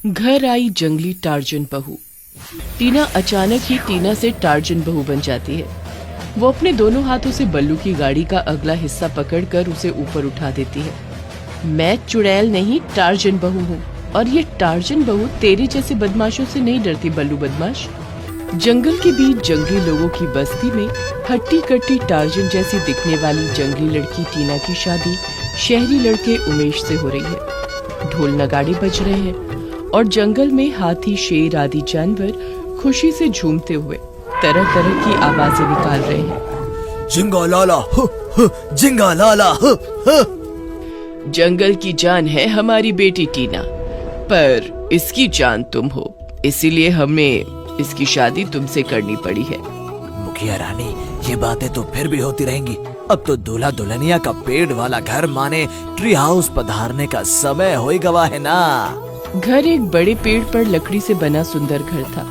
घर आई जंगली टार्जन बहू। टीना अचानक ही टीना से टार्जन बहू बन जाती है। वो अपने दोनों हाथों से बल्लू की गाड़ी का अगला हिस्सा पकड़कर उसे ऊपर उठा देती है। मैं चुड़ैल नहीं, टार्जन बहू हूँ, और ये टार्जन बहू तेरे जैसे बदमाशों से नहीं डरती बल्लू बदमाश। जंगल के बीच जंगली लोगों की बस्ती में हट्टी कट्टी टार्जन जैसी दिखने वाली जंगली लड़की टीना की शादी शहरी लड़के उमेश से हो रही है। ढोल नगाड़े बज रहे हैं और जंगल में हाथी, शेर आदि जानवर खुशी से झूमते हुए तरह तरह की आवाजें निकाल रहे हैं। जिंगा लाला हु, जिंगा लाला हु। जंगल की जान है हमारी बेटी टीना, पर इसकी जान तुम हो, इसीलिए हमें इसकी शादी तुमसे करनी पड़ी है। मुखिया रानी, ये बातें तो फिर भी होती रहेंगी। अब तो दूल्हा दुल्हनिया का पेड़ वाला घर माने ट्री हाउस पधारने का समय हो ही गवा है ना। घर एक बड़े पेड़ पर लकड़ी से बना सुंदर घर था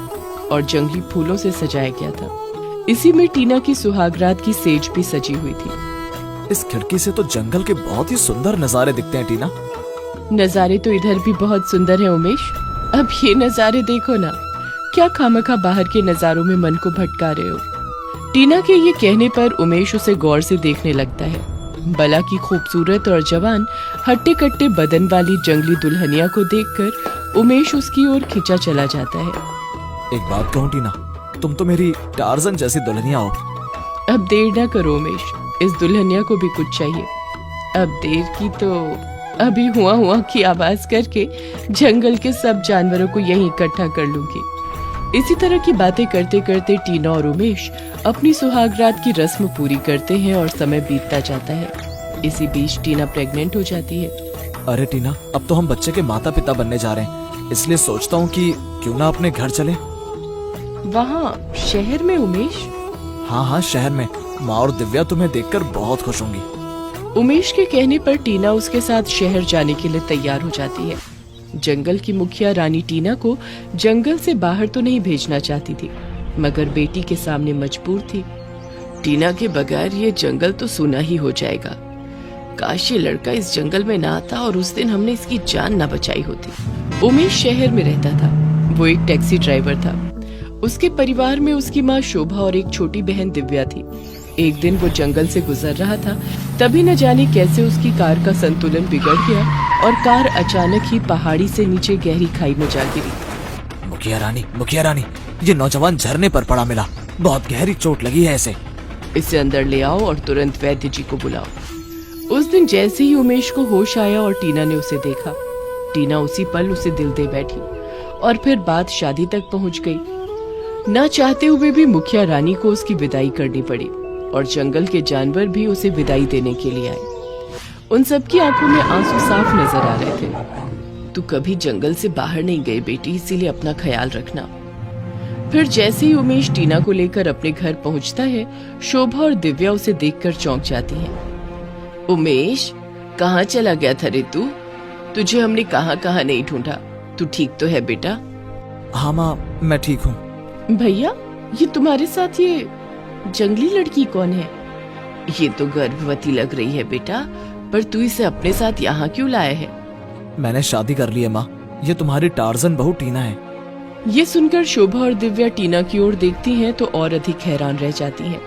और जंगली फूलों से सजाया गया था। इसी में टीना की सुहागरात की सेज भी सजी हुई थी। इस खिड़की से तो जंगल के बहुत ही सुंदर नजारे दिखते हैं टीना। नजारे तो इधर भी बहुत सुंदर है उमेश। अब ये नजारे देखो ना, क्या खामखा बाहर के नजारों में मन को भटका रहे हो। टीना के ये कहने पर उमेश उसे गौर से देखने लगता है। बला की खूबसूरत और जवान हट्टे कट्टे बदन वाली जंगली दुल्हनिया को देखकर उमेश उसकी ओर खिंचा चला जाता है। एक बात कहूँ टीना, तुम तो मेरी टार्जन जैसी दुल्हनिया हो। अब देर न करो उमेश, इस दुल्हनिया को भी कुछ चाहिए। अब देर की तो अभी हुआ हुआ की आवाज करके जंगल के सब जानवरों को यहीं इकट्ठा कर लूंगी। इसी तरह की बातें करते करते टीना और उमेश अपनी सुहागरात की रस्म पूरी करते हैं और समय बीतता जाता है। इसी बीच टीना प्रेग्नेंट हो जाती है। अरे टीना, अब तो हम बच्चे के माता पिता बनने जा रहे हैं, इसलिए सोचता हूँ कि क्यों ना अपने घर चले। वहाँ शहर में उमेश? हाँ, शहर में। माँ और दिव्या तुम्हें देखकर बहुत खुश होंगी। उमेश के कहने पर टीना उसके साथ शहर जाने के लिए तैयार हो जाती है। जंगल की मुखिया रानी टीना को जंगल से बाहर तो नहीं भेजना चाहती थी, मगर बेटी के सामने मजबूर थी। टीना के बगैर ये जंगल तो सूना ही हो जाएगा। काश ये लड़का इस जंगल में ना आता और उस दिन हमने इसकी जान ना बचाई होती। उमेश शहर में रहता था। वो एक टैक्सी ड्राइवर था। उसके परिवार में उसकी माँ शोभा और एक छोटी बहन दिव्या थी। एक दिन वो जंगल से गुजर रहा था, तभी न जाने कैसे उसकी कार का संतुलन बिगड़ गया और कार अचानक ही पहाड़ी से नीचे गहरी खाई में जा गिरी। मुखिया रानी, ये नौजवान झरने पर पड़ा मिला। बहुत गहरी चोट लगी है इसे। इसे अंदर ले आओ और तुरंत वैद्य जी को बुलाओ। उस दिन जैसे ही उमेश को होश आया और टीना ने उसे देखा, टीना उसी पल उसे दिल दे बैठी और फिर बात शादी तक पहुंच गई। न चाहते हुए भी मुखिया रानी को उसकी विदाई करनी पड़ी और जंगल के जानवर भी उसे विदाई देने के लिए आए। उन सबकी आंखों में आंसू साफ नजर आ रहे थे। तू कभी जंगल से बाहर नहीं गई बेटी, इसीलिए अपना ख्याल रखना। फिर जैसे ही उमेश टीना को लेकर अपने घर पहुंचता है, शोभा और दिव्या उसे देखकर चौंक जाती हैं। उमेश, कहाँ चला गया था रे तू? तुझे हमने कहाँ कहाँ नहीं ढूंढा। तू ठीक तो है बेटा? हाँ माँ, मैं ठीक हूँ। भैया, ये तुम्हारे साथ ये जंगली लड़की कौन है? ये तो गर्भवती लग रही है बेटा, पर तू इसे अपने साथ यहाँ क्यों लाया है? मैंने शादी कर ली है माँ। ये तुम्हारी टार्जन बहू टीना है। ये सुनकर शोभा और दिव्या टीना की ओर देखती हैं तो और अधिक हैरान रह जाती हैं।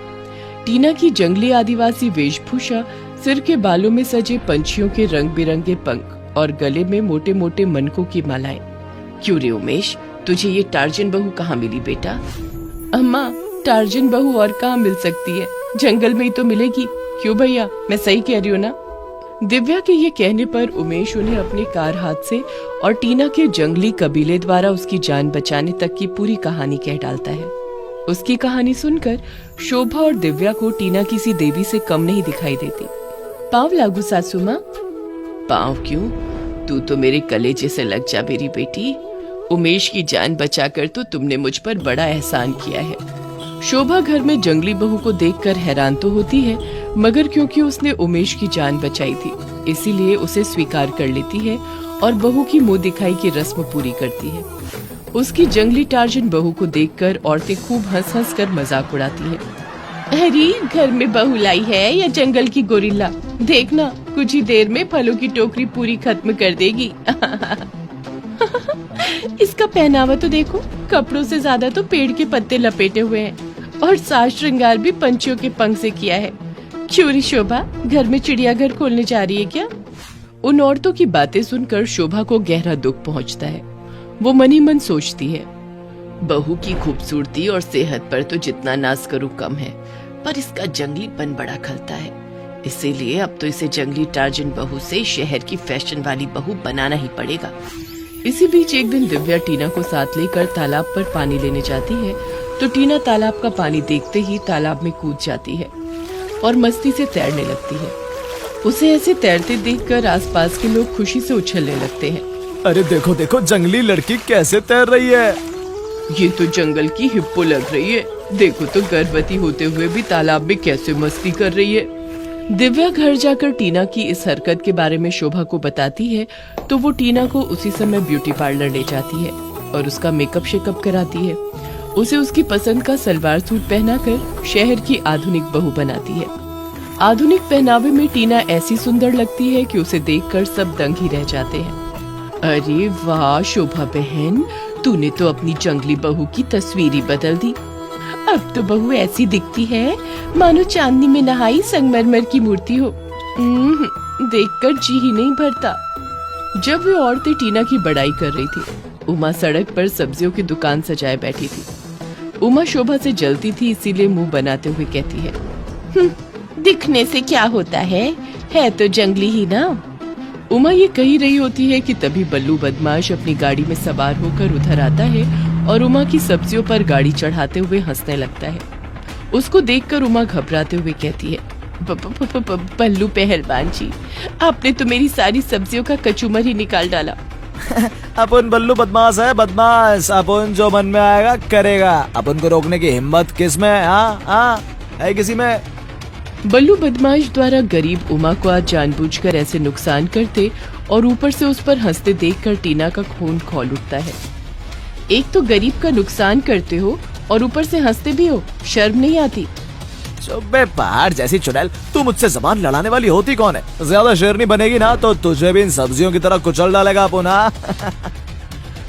टीना की जंगली आदिवासी वेशभूषा, सिर के बालों में सजे पंछियों के रंग बिरंगे पंख और गले में मोटे मोटे मनकों की मालाएं। क्यों रे उमेश, तुझे ये टार्जन बहू कहाँ मिली बेटा? अम्मा, टार्जन बहू और कहाँ मिल सकती है, जंगल में ही तो मिलेगी। क्यों भैया, मैं सही कह रही हूँ ना? दिव्या के ये कहने पर उमेश उन्हें अपने कार हादसे और टीना के जंगली कबीले द्वारा उसकी जान बचाने तक की पूरी कहानी कह डालता है। उसकी कहानी सुनकर शोभा और दिव्या को टीना किसी देवी से कम नहीं दिखाई देती। पाँव लागू सासू माँ। पाँव क्यों? तू तो मेरे कलेजे से लग जा मेरी बेटी। उमेश की जान बचाकर तो तुमने मुझ पर बड़ा एहसान किया है। शोभा घर में जंगली बहू को देखकर हैरान तो होती है, मगर क्योंकि उसने उमेश की जान बचाई थी, इसीलिए उसे स्वीकार कर लेती है और बहू की मुंह दिखाई की रस्म पूरी करती है। उसकी जंगली टार्जन बहू को देखकर औरतें खूब हंस हंस कर मजाक उड़ाती हैं। अरे, घर में बहू लाई है या जंगल की गोरिल्ला? देखना, कुछ ही देर में फलों की टोकरी पूरी खत्म कर देगी। इसका पहनावा तो देखो, कपड़ों से ज्यादा तो पेड़ के पत्ते लपेटे हुए हैं और साज श्रृंगार भी पंछियों के पंख से किया है। क्यों री शोभा, घर में चिड़ियाघर खोलने जा रही है क्या? उन औरतों की बातें सुनकर शोभा को गहरा दुख पहुंचता है। वो मन ही मन सोचती है, बहू की खूबसूरती और सेहत पर तो जितना नाज करूं कम है, पर इसका जंगलीपन बड़ा खलता है। इसीलिए अब तो इसे जंगली टार्जन बहू से शहर की फैशन वाली बहू बनाना ही पड़ेगा। इसी बीच एक दिन दिव्या टीना को साथ लेकर तालाब पर पानी लेने जाती है, तो टीना तालाब का पानी देखते ही तालाब में कूद जाती है और मस्ती से तैरने लगती है। उसे ऐसे तैरते देखकर आसपास के लोग खुशी से उछलने लगते हैं। अरे देखो देखो, जंगली लड़की कैसे तैर रही है। ये तो जंगल की हिप्पो लग रही है। देखो तो गर्भवती होते हुए भी तालाब में कैसे मस्ती कर रही है। दिव्या घर जाकर टीना की इस हरकत के बारे में शोभा को बताती है, तो वो टीना को उसी समय ब्यूटी पार्लर ले जाती है और उसका मेकअप शेकअप कराती है। उसे उसकी पसंद का सलवार सूट पहनाकर शहर की आधुनिक बहू बनाती है। आधुनिक पहनावे में टीना ऐसी सुंदर लगती है कि उसे देखकर सब दंग ही रह जाते हैं। अरे वाह शोभा बहन, तूने तो अपनी जंगली बहू की तस्वीर ही बदल दी। अब तो बहू ऐसी दिखती है मानो चांदनी में नहाई संगमरमर की मूर्ति हो। देखकर जी ही नहीं भरता। जब वे औरतें टीना की बड़ाई कर रही थी, उमा सड़क पर सब्जियों की दुकान सजाए बैठी थी। उमा शोभा से जलती थी, इसीलिए मुंह बनाते हुए कहती है, दिखने से क्या होता है तो जंगली ही ना। उमा ये कही रही होती है कि तभी बल्लू बदमाश अपनी गाड़ी में सवार होकर उधर आता है और उमा की सब्जियों पर गाड़ी चढ़ाते हुए हंसने लगता है। उसको देखकर उमा घबराते हुए कहती है, बल्लू पहलवान जी, आपने तो मेरी सारी सब्जियों का कचूमर ही निकाल डाला। अपन बल्लू बदमाश है, बदमाश। अपन जो मन में आएगा करेगा। अपन को रोकने की हिम्मत किसमें है किसी में? बल्लू बदमाश द्वारा गरीब उमा को आज जानबूझकर ऐसे नुकसान करते और ऊपर से उस पर हंसते देखकर टीना का खून खौल उठता है। एक तो गरीब का नुकसान करते हो और ऊपर से हंसते भी हो, शर्म नहीं आती? बे पहाड़ जैसी चुड़ैल, तू मुझसे जबान लड़ाने वाली होती कौन है? ज्यादा शेरनी बनेगी ना तो तुझे भी इन सब्जियों की तरह कुचल डालेगा पुनः।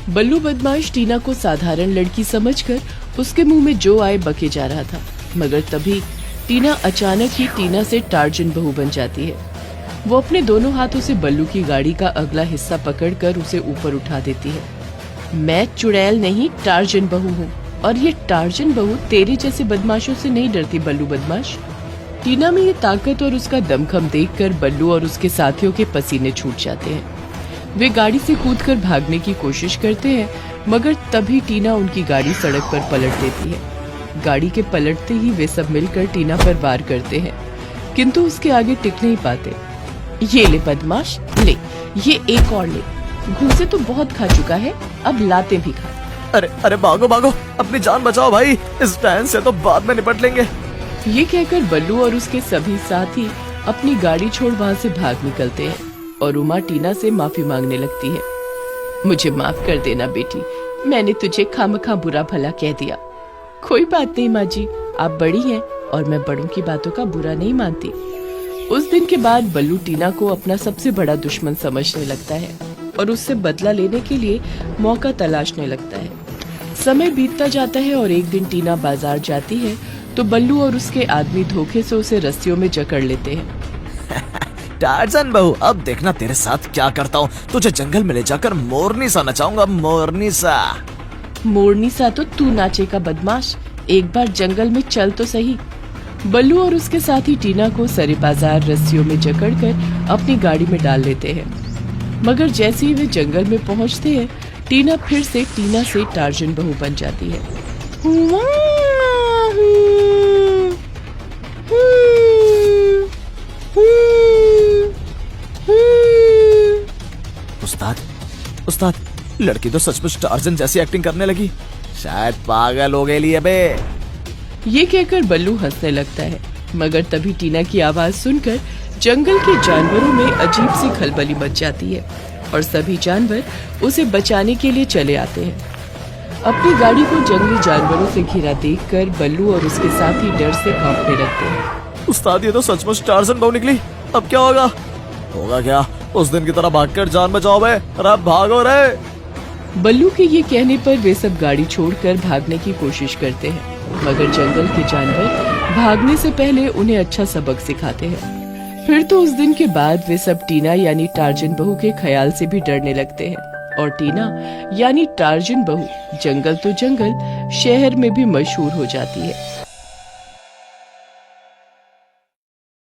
बल्लू बदमाश टीना को साधारण लड़की समझकर उसके मुंह में जो आए बके जा रहा था, मगर तभी टीना अचानक ही टीना से टार्जन बहू बन जाती है। वो अपने दोनों हाथों से बल्लू की गाड़ी का अगला हिस्सा पकड़कर उसे ऊपर उठा देती है। मैं चुड़ैल नहीं, टार्जन बहू हूँ, और ये टार्जन बहू तेरे जैसे बदमाशों से नहीं डरती बल्लू बदमाश। टीना में ये ताकत और उसका दमखम देखकर बल्लू और उसके साथियों के पसीने छूट जाते हैं। वे गाड़ी से कूदकर भागने की कोशिश करते हैं, मगर तभी टीना उनकी गाड़ी सड़क पर पलट देती है। गाड़ी के पलटते ही वे सब मिलकर टीना पर वार करते हैं, किंतु उसके आगे टिक नहीं पाते। ये ले बदमाश, ले, ये एक और ले, घूसे तो बहुत खा चुका है, अब लाते भी खा। अरे अरे भागो भागो, अपनी जान बचाओ भाई, इस डायन से तो बाद में निपट लेंगे। ये कहकर बल्लू और उसके सभी साथी अपनी गाड़ी छोड़ वहाँ से भाग निकलते हैं और उमा टीना से माफी मांगने लगती है। मुझे माफ कर देना बेटी, मैंने तुझे खामखा बुरा भला कह दिया। कोई बात नहीं माँ जी, आप बड़ी हैं और मैं बड़ों की बातों का बुरा नहीं मानती। उस दिन के बाद बल्लू टीना को अपना सबसे बड़ा दुश्मन समझने लगता है और उससे बदला लेने के लिए मौका तलाशने लगता है। समय बीतता जाता है और एक दिन टीना बाजार जाती है तो बल्लू और उसके आदमी धोखे से उसे रस्सियों में जकड़ लेते हैं। टार्जन बहू, अब देखना तेरे साथ क्या करता हूँ। तुझे जंगल में ले जाकर मोरनी सा नचाऊंगा, मोरनी सा। मोरनी सा तो तू नाचेगा बदमाश, एक बार जंगल में चल तो सही। बल्लू और उसके साथी टीना को सरे बाजार रस्सियों में जकड़कर अपनी गाड़ी में डाल लेते हैं, मगर जैसे ही वे जंगल में पहुंचते हैं, टीना फिर से टीना से टार्जन बहू बन जाती है। उस्ताद, उस्ताद, लड़की तो सचमुच टार्जन जैसी एक्टिंग करने लगी। शायद पागल हो गई अबे। ये कहकर बल्लू हंसने लगता है, मगर तभी टीना की आवाज सुनकर जंगल के जानवरों में अजीब सी खलबली मच जाती है और सभी जानवर उसे बचाने के लिए चले आते हैं। अपनी गाड़ी को जंगली जानवरों से घिरा देखकर बल्लू और उसके साथी डर से कांपने लगते हैं। उस्ताद, ये तो सचमुच टार्जन बहू निकली। अब क्या होगा? होगा क्या? उस दिन की तरह भागकर जान बचाओ बे। अरे भागो रे। बल्लू के ये कहने पर वे सब गाड़ी छोड़कर भागने की कोशिश करते हैं, मगर जंगल के जानवर भागने से पहले उन्हें अच्छा सबक सिखाते हैं। फिर तो उस दिन के बाद वे सब टीना यानी टार्जन बहू के ख्याल से भी डरने लगते हैं, और टीना यानी टार्जन बहू जंगल तो जंगल शहर में भी मशहूर हो जाती है।